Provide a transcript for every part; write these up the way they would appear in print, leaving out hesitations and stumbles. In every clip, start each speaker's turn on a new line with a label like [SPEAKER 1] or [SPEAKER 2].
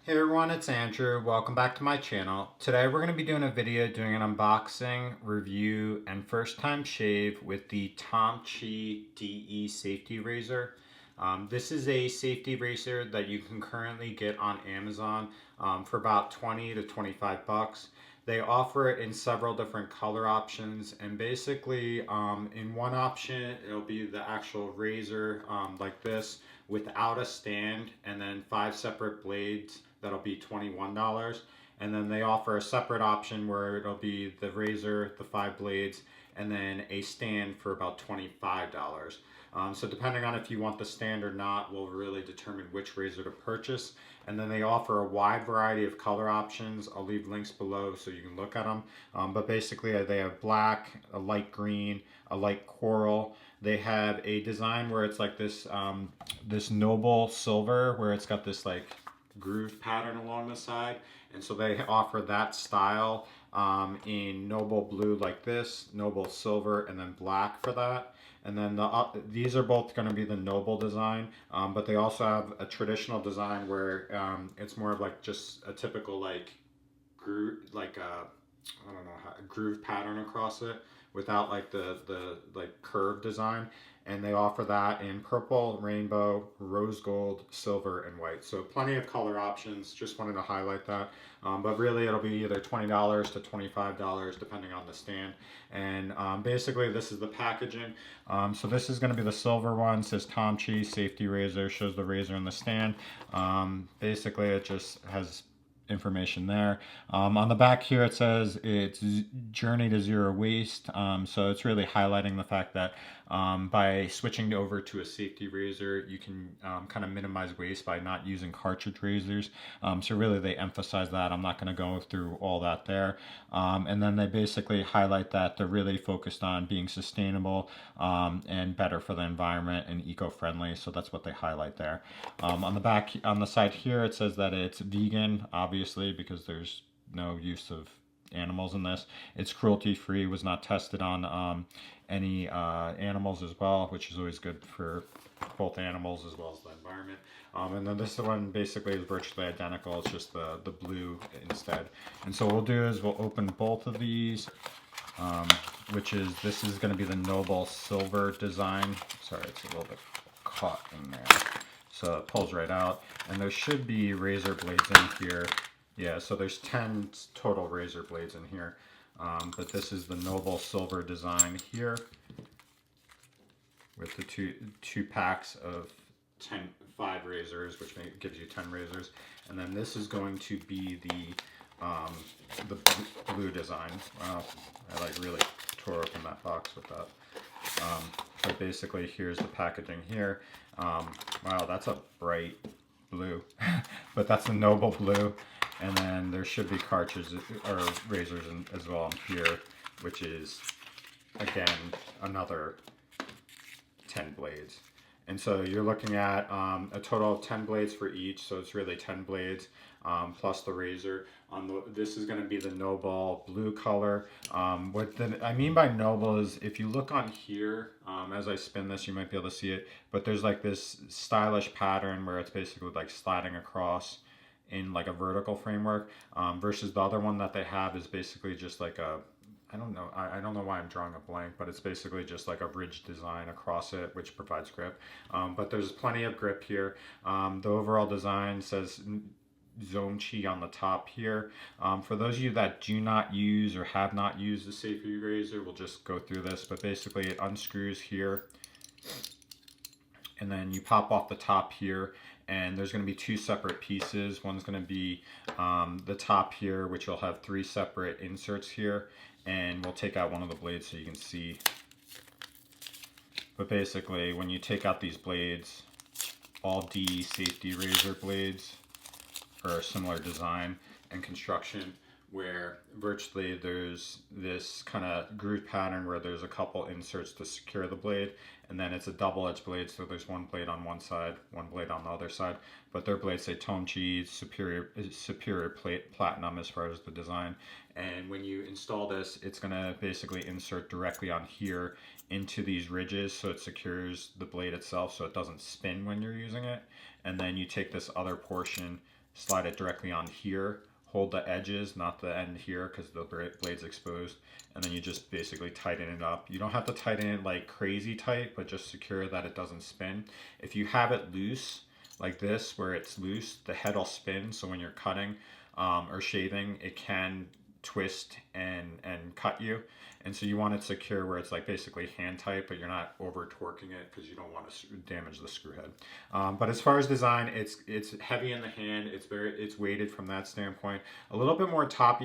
[SPEAKER 1] Hey everyone, it's Andrew. Welcome back to my channel. Today we're going to be doing a video doing an unboxing, review, and first time shave with the Zomchi Safety Razor. This is a safety razor that you can currently get on Amazon for about 20 to 25 bucks. They offer it in several different color options, and basically in one option it'll be the actual razor like this without a stand, and then 5 separate blades that'll be $21. And then they offer a separate option where it'll be the razor, the 5 blades, and then a stand for about $25. So depending on if you want the stand or not will really determine which razor to purchase. And then they offer a wide variety of color options. I'll leave links below so you can look at them. But basically they have black, a light green, a light coral. They have a design where it's like this this noble silver where it's got this like groove pattern along the side, and so they offer that style in noble blue like this, noble silver, and then black for that. And then these are both going to be the noble design, but they also have a traditional design where it's more of like just a typical like groove, like I don't know how, a groove pattern across it without like the like curved design. And they offer that in purple, rainbow, rose gold, silver, and white. So plenty of color options. Just wanted to highlight that. But really it'll be either $20 to $25 depending on the stand. And basically this is the packaging. So this is going to be the silver one. It says Zomchi Safety Razor. Shows the razor in the stand. Basically it just has information there. On the back here it says it's journey to zero waste, so it's really highlighting the fact that by switching over to a safety razor you can kind of minimize waste by not using cartridge razors. So really they emphasize that. I'm not going to go through all that there. And then they basically highlight that they're really focused on being sustainable and better for the environment and eco-friendly, so that's what they highlight there. On the back, on the side here, it says that it's vegan, obviously, because there's no use of animals in this. It's cruelty free, was not tested on any animals as well, which is always good for both animals as well as the environment. And then this one basically is virtually identical. It's just the blue instead. And so what we'll do is we'll open both of these, this is going to be the noble silver design. Sorry, it's a little bit caught in there. So it pulls right out, and there should be razor blades in here. Yeah, so there's 10 total razor blades in here, but this is the noble silver design here with the two packs of 5 razors, which gives you 10 razors. And then this is going to be the blue design. Wow, I like really tore open that box with that. But basically here's the packaging here. Wow, that's a bright blue, but that's a noble blue. And then there should be cartridges or razors as well in here, which is again another 10 blades. And so you're looking at a total of 10 blades for each, so it's really 10 blades plus the razor. This is going to be the noble blue color. What I mean by noble is, if you look on here, as I spin this, you might be able to see it, but there's like this stylish pattern where it's basically like sliding across in like a vertical framework, versus the other one that they have is basically just like a, I don't know why I'm drawing a blank, but it's basically just like a ridge design across it, which provides grip. But there's plenty of grip here. The overall design says Zomchi on the top here. For those of you that do not use or have not used the safety razor, we'll just go through this, but basically it unscrews here, and then you pop off the top here, and there's going to be 2 separate pieces. One's going to be the top here, which will have 3 separate inserts here, and we'll take out one of the blades so you can see. But basically when you take out these blades, all D safety razor blades are a similar design and construction, where virtually there's this kind of groove pattern where there's a couple inserts to secure the blade, and then it's a double-edged blade, so there's one blade on one side, one blade on the other side. But their blades say Zomchi superior platinum as far as the design. And when you install this, it's going to basically insert directly on here into these ridges, so it secures the blade itself so it doesn't spin when you're using it. And then you take this other portion, slide it directly on here. Hold the edges, not the end here, because the blade's exposed, and then you just basically tighten it up. You don't have to tighten it like crazy tight, but just secure that it doesn't spin. If you have it loose, like this, where it's loose, the head will spin, so when you're cutting or shaving, it can twist and cut you. And so you want it secure where it's like basically hand tight, but you're not over torquing it because you don't want to damage the screw head. But as far as design, it's heavy in the hand. It's weighted from that standpoint. A little bit more top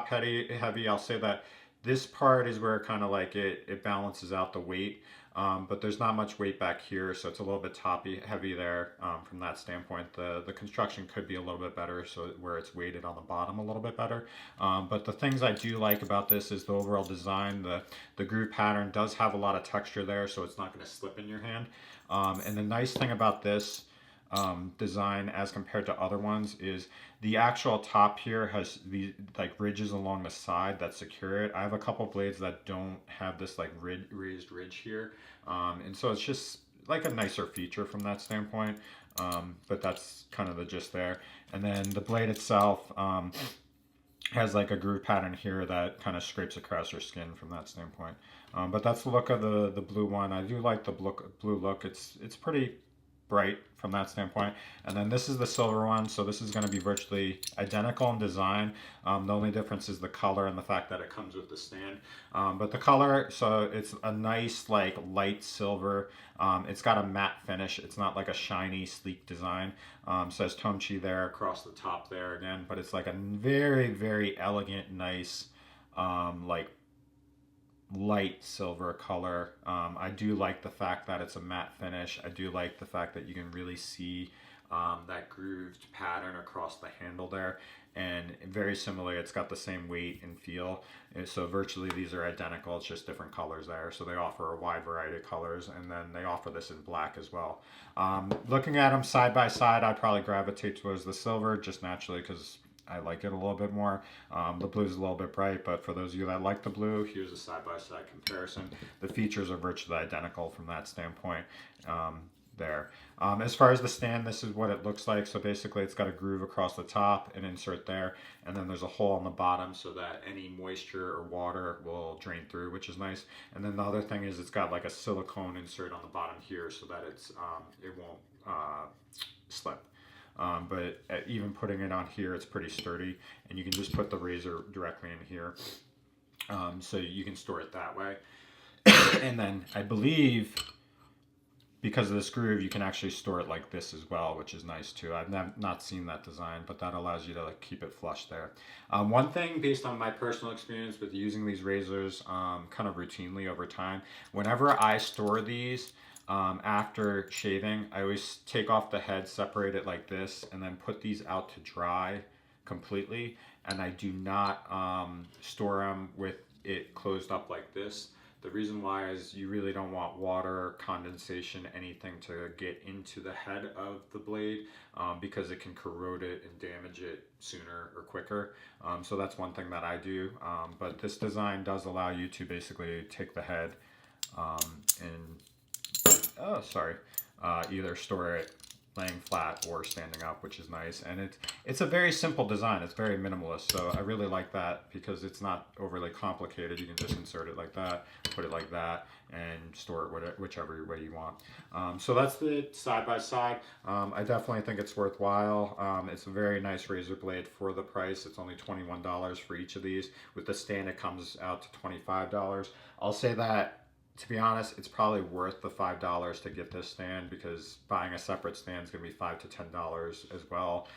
[SPEAKER 1] heavy. I'll say that this part is where kind of like it balances out the weight. But there's not much weight back here, so it's a little bit heavy there from that standpoint. The construction could be a little bit better, so where it's weighted on the bottom a little bit better. But the things I do like about this is the overall design. The groove pattern does have a lot of texture there, so it's not going to slip in your hand. And the nice thing about this design as compared to other ones is the actual top here has these like ridges along the side that secure it. I have a couple blades that don't have this like raised ridge here, and so it's just like a nicer feature from that standpoint. But that's kind of the gist there. And then the blade itself has like a groove pattern here that kind of scrapes across your skin from that standpoint. But that's the look of the blue one. I do like the blue look. It's pretty bright from that standpoint. And then this is the silver one, so this is going to be virtually identical in design. The only difference is the color and the fact that it comes with the stand. But the color, so it's a nice like light silver. It's got a matte finish. It's not like a shiny sleek design. Says Zomchi there across the top there again, but it's like a very elegant, nice like light silver color. I do like the fact that it's a matte finish. I do like the fact that you can really see that grooved pattern across the handle there, and very similarly it's got the same weight and feel. And so virtually these are identical, it's just different colors there. So they offer a wide variety of colors, and then they offer this in black as well. Looking at them side by side, I'd probably gravitate towards the silver just naturally because I like it a little bit more. The blue is a little bit bright, but for those of you that like the blue, here's a side-by-side comparison. The features are virtually identical from that standpoint there. As far as the stand, this is what it looks like. So basically it's got a groove across the top, an insert there, and then there's a hole on the bottom so that any moisture or water will drain through, which is nice. And then the other thing is it's got like a silicone insert on the bottom here so that it won't slip. But even putting it on here, it's pretty sturdy, and you can just put the razor directly in here, so you can store it that way. And then I believe because of this groove, you can actually store it like this as well, which is nice too. I've not seen that design, but that allows you to like keep it flush there. One thing based on my personal experience with using these razors kind of routinely over time, whenever I store these, after shaving, I always take off the head, separate it like this, and then put these out to dry completely. And I do not store them with it closed up like this. The reason why is you really don't want water, condensation, anything to get into the head of the blade because it can corrode it and damage it sooner or quicker. So that's one thing that I do. But this design does allow you to basically take the head and either store it laying flat or standing up, which is nice. And it's a very simple design. It's very minimalist, so I really like that because it's not overly complicated. You can just insert it like that, put it like that, and store it whichever way you want. So that's the side by side. I definitely think it's worthwhile. It's a very nice razor blade for the price. It's only $21 for each of these. With the stand, it comes out to $25. I'll say that, to be honest, it's probably worth the $5 to get this stand because buying a separate stand is going to be $5 to $10 as well.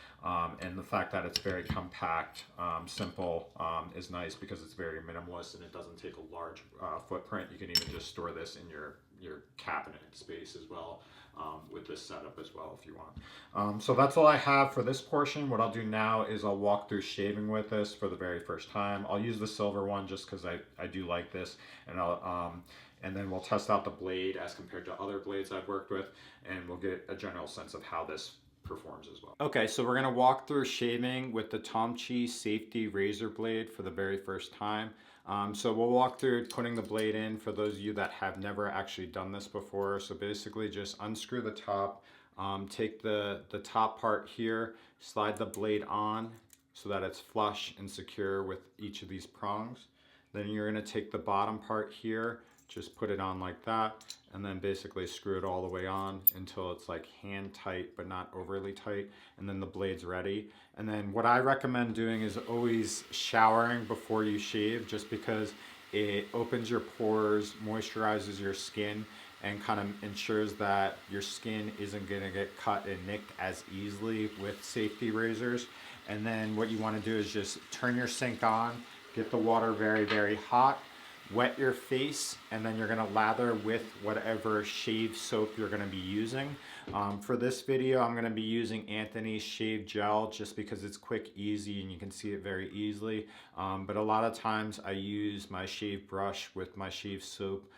[SPEAKER 1] And the fact that it's very compact, simple, is nice because it's very minimalist and it doesn't take a large footprint. You can even just store this in your cabinet space as well with this setup as well if you want. So that's all I have for this portion. What I'll do now is I'll walk through shaving with this for the very first time. I'll use the silver one just because I do like this, and and then we'll test out the blade as compared to other blades I've worked with, and we'll get a general sense of how this performs as well. Okay, so we're gonna walk through shaving with the Zomchi Safety Razor blade for the very first time. So we'll walk through putting the blade in for those of you that have never actually done this before. So basically just unscrew the top Take the top part here, slide the blade on so that it's flush and secure with each of these prongs. Then you're going to take the bottom part here, just put it on like that, and then basically screw it all the way on until it's like hand tight but not overly tight, and then the blade's ready. And then what I recommend doing is always showering before you shave, just because it opens your pores, moisturizes your skin, and kind of ensures that your skin isn't going to get cut and nicked as easily with safety razors. And then what you want to do is just turn your sink on, get the water very, very hot, wet your face, and then you're going to lather with whatever shave soap you're going to be using. For this video, I'm going to be using Anthony's shave gel just because it's quick, easy, and you can see it very easily. But a lot of times I use my shave brush with my shave soap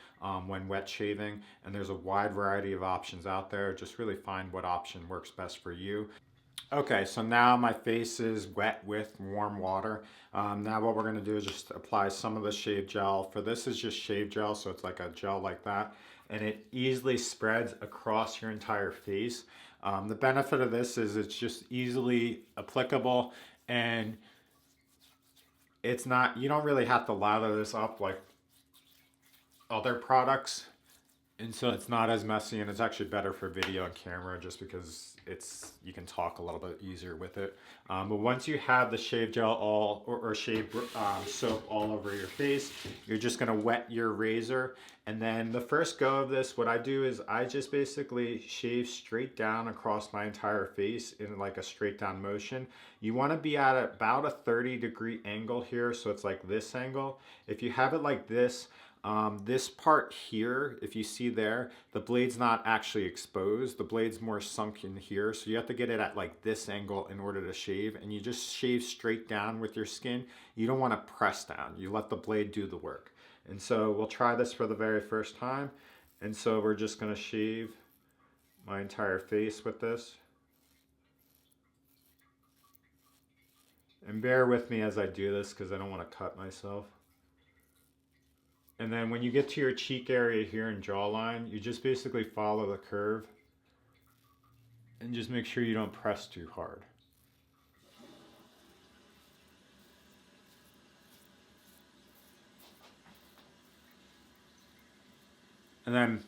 [SPEAKER 1] when wet shaving, and there's a wide variety of options out there. Just really find what option works best for you. Okay, so now my face is wet with warm water. Now what we're going to do is just apply some of the shave gel. For this is just shave gel, so it's like a gel like that. And it easily spreads across your entire face. The benefit of this is it's just easily applicable, and it's not, you don't really have to lather this up like other products. And so it's not as messy, and it's actually better for video and camera just because you can talk a little bit easier with it. But once you have the shave gel or shave soap all over your face, you're just gonna wet your razor. And then the first go of this, what I do is I just basically shave straight down across my entire face in like a straight down motion. You wanna be at about a 30-degree angle here, so it's like this angle. If you have it like this, this part here, if you see there, the blade's not actually exposed. The blade's more sunk in here. So you have to get it at like this angle in order to shave. And you just shave straight down with your skin. You don't want to press down. You let the blade do the work. And so we'll try this for the very first time. And so we're just going to shave my entire face with this. And bear with me as I do this because I don't want to cut myself. And then when you get to your cheek area here and jawline, you just basically follow the curve and just make sure you don't press too hard. And then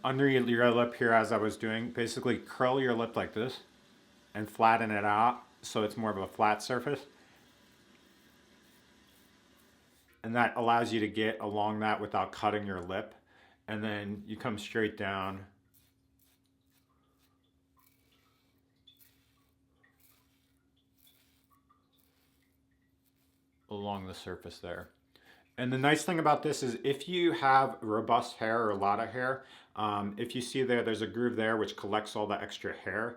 [SPEAKER 1] under your lip here, as I was doing, basically curl your lip like this and flatten it out so it's more of a flat surface. And that allows you to get along that without cutting your lip. And then you come straight down along the surface there. And the nice thing about this is if you have robust hair or a lot of hair, if you see there's a groove there which collects all the extra hair.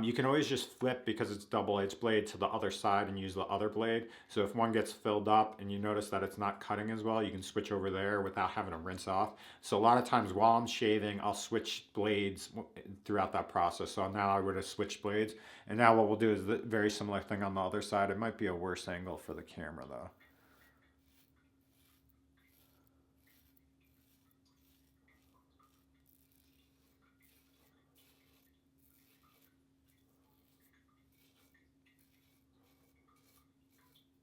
[SPEAKER 1] You can always just flip, because it's double-edged blade, to the other side and use the other blade. So if one gets filled up and you notice that it's not cutting as well, you can switch over there without having to rinse off. So a lot of times while I'm shaving, I'll switch blades throughout that process. So now I would have switched blades. And now what we'll do is the very similar thing on the other side. It might be a worse angle for the camera though.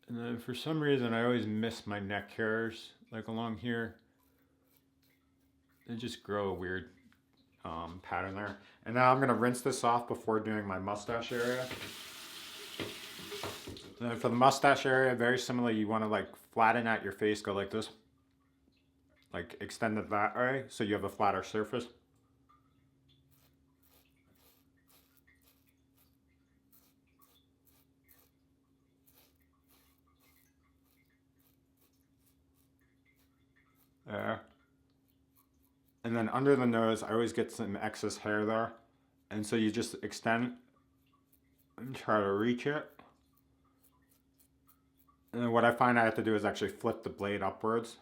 [SPEAKER 1] And then for some reason, I always miss my neck hairs, like along here. They just grow a weird pattern there. And now I'm gonna rinse this off before doing my mustache area. And then for the mustache area, very similar, you wanna like flatten out your face, go like this. Like extend it that way, so you have a flatter surface. There. And then under the nose, I always get some excess hair there. And so you just extend and try to reach it. And then what I find I have to do is actually flip the blade upwards.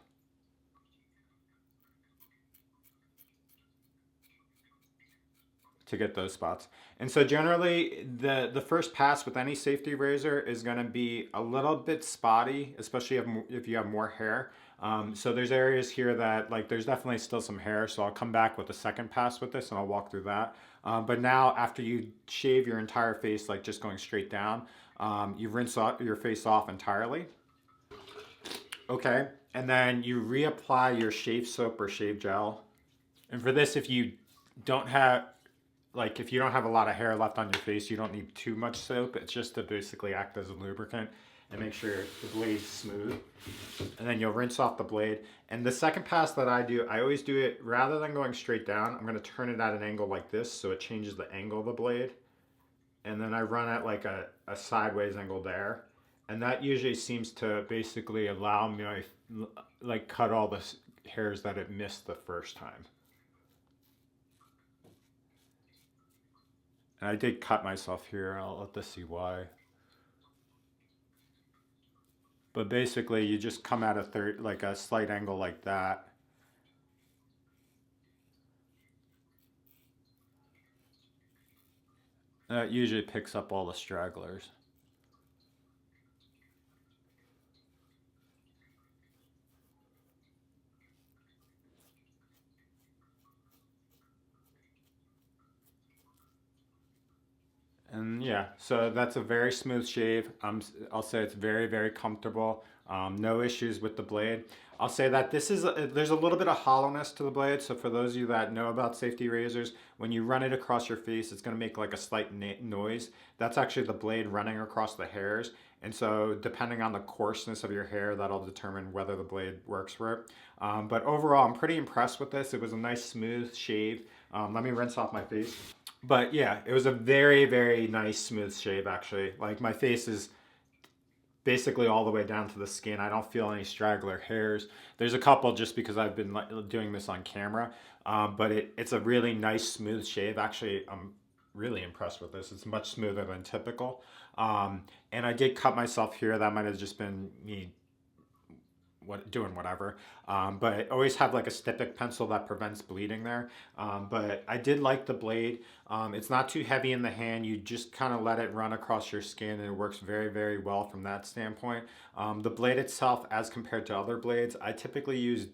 [SPEAKER 1] To get those spots. And so generally the first pass with any safety razor is going to be a little bit spotty, especially if you have more hair. So there's areas here that like there's definitely still some hair. So I'll come back with a second pass with this and I'll walk through that. But now after you shave your entire face, like just going straight down, you rinse your face off entirely. Okay. And then you reapply your shave soap or shave gel. And for this, if you don't have, like, if you don't have a lot of hair left on your face, you don't need too much soap. It's just to basically act as a lubricant and make sure the blade's smooth. And then you'll rinse off the blade. And the second pass that I do, I always do it, rather than going straight down, I'm gonna turn it at an angle like this so it changes the angle of the blade. And then I run at like a sideways angle there. And that usually seems to basically allow me like cut all the hairs that it missed the first time. And I did cut myself here. I'll let this see why. But basically, you just come at like a slight angle like that. That usually picks up all the stragglers. And yeah, so that's a very smooth shave. I'll say it's very, very comfortable. No issues with the blade. I'll say that this is there's a little bit of hollowness to the blade. So for those of you that know about safety razors, when you run it across your face, it's going to make like a slight noise. That's actually the blade running across the hairs. And so depending on the coarseness of your hair, that'll determine whether the blade works for it. But overall, I'm pretty impressed with this. It was a nice smooth shave. Let me rinse off my face. But yeah, it was a very, very nice smooth shave actually. Like my face is basically all the way down to the skin. I don't feel any straggler hairs. There's a couple just because I've been doing this on camera. But it's a really nice smooth shave. Actually, I'm really impressed with this. It's much smoother than typical. And I did cut myself here. That might have just been me doing whatever. But always have like a styptic pencil that prevents bleeding there. But I did like the blade. It's not too heavy in the hand. You just kind of let it run across your skin and it works very, very well from that standpoint. The blade itself, as compared to other blades, I typically use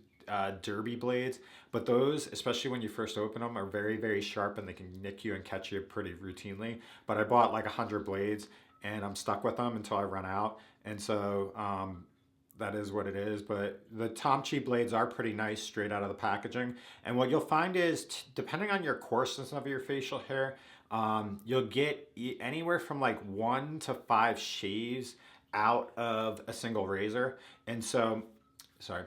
[SPEAKER 1] derby blades, but those, especially when you first open them, are very, very sharp and they can nick you and catch you pretty routinely. But I bought like 100 blades and I'm stuck with them until I run out. And so that is what it is. But the Zomchi blades are pretty nice straight out of the packaging. And what you'll find is, depending on your coarseness of your facial hair, you'll get anywhere from like 1 to 5 shaves out of a single razor. And so, sorry.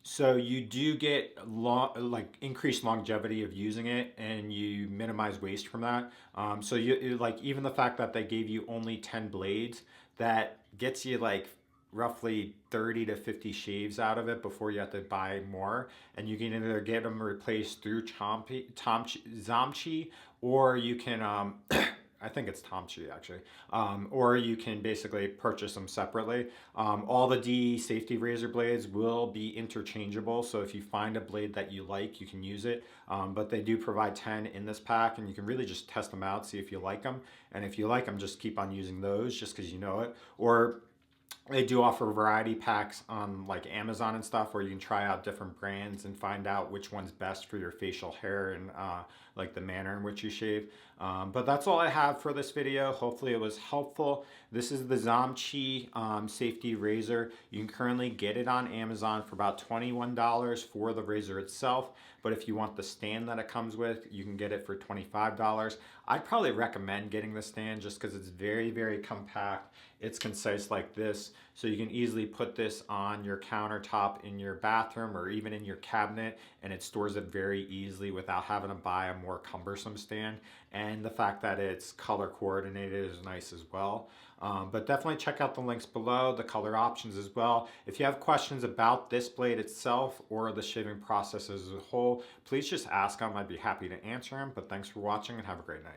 [SPEAKER 1] So you do get like increased longevity of using it, and you minimize waste from that. So you like, even the fact that they gave you only 10 blades, that gets you like roughly 30 to 50 shaves out of it before you have to buy more. And you can either get them replaced through Zomchi, or you can I think it's Zomchi actually, or you can basically purchase them separately. All the DE safety razor blades will be interchangeable, so if you find a blade that you like, you can use it. But they do provide 10 in this pack, and you can really just test them out, see if you like them. And if you like them, just keep on using those just because you know it. Or they do offer variety packs on like Amazon and stuff, where you can try out different brands and find out which one's best for your facial hair and like the manner in which you shave. But that's all I have for this video. Hopefully it was helpful. This is the Zomchi Safety Razor. You can currently get it on Amazon for about $21 for the razor itself. But if you want the stand that it comes with, you can get it for $25. I'd probably recommend getting the stand just because it's very, very compact. It's concise like this, so you can easily put this on your countertop in your bathroom or even in your cabinet, and it stores it very easily without having to buy a more cumbersome stand. And the fact that it's color coordinated is nice as well. But definitely check out the links below, the color options as well. If you have questions about this blade itself or the shaving process as a whole, please just ask them. I'd be happy to answer them. But thanks for watching and have a great night.